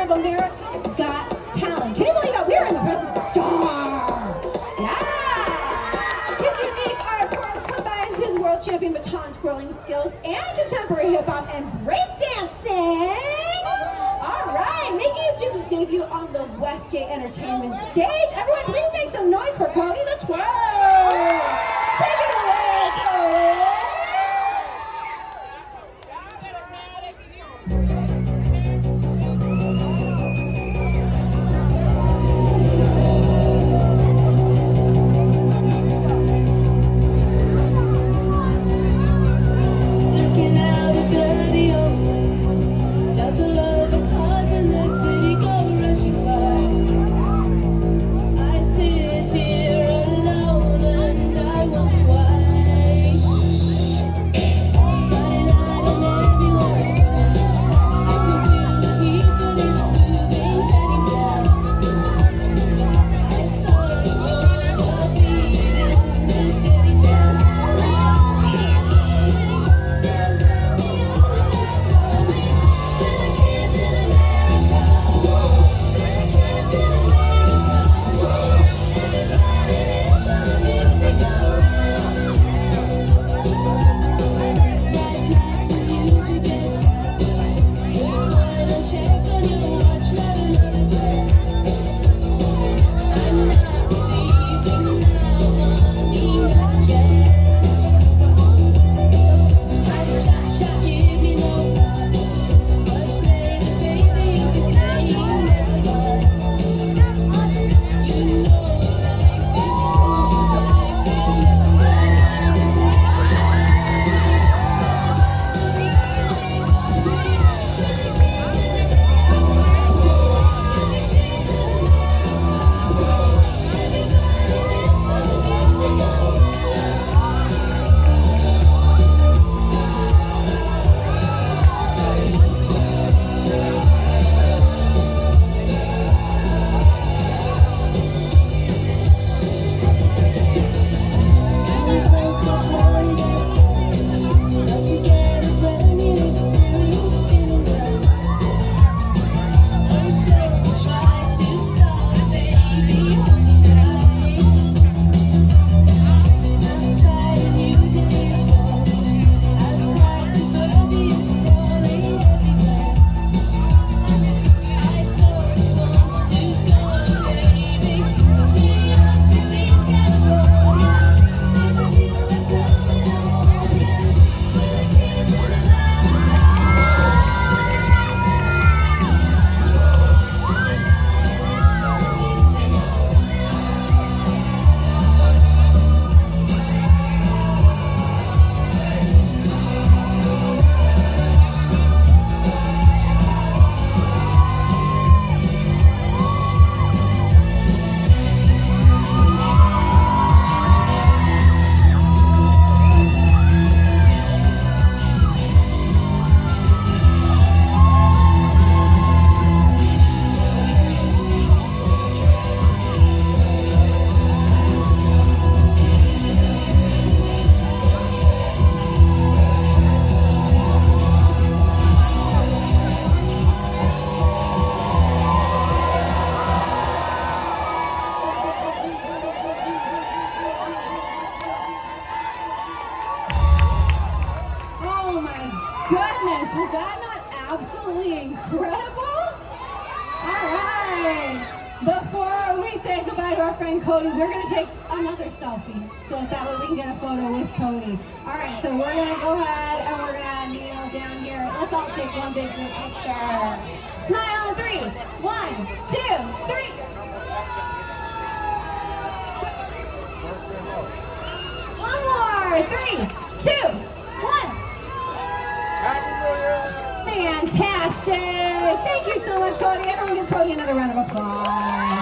of America's Got Talent. Can you believe that we're in the presence of a star? Yeah! His unique art form combines his world champion baton twirling skills and contemporary hip hop and breakdancing. All right, making his debut on the Westgate Entertainment stage. Everyone, please make some noise for Cody the Twirler. Take it away, Cody. Goodness, was that not absolutely incredible? All right. Before we say goodbye to our friend Cody, we're going to take another selfie. So that way we can get a photo with Cody. All right, so we're going to go ahead and we're going to kneel down here. Let's all take one big group picture. Smile on 3. 1, 2, 3. One more. 3, 2, 1. Fantastic. Thank you so much, Cody. Everyone give Cody another round of applause.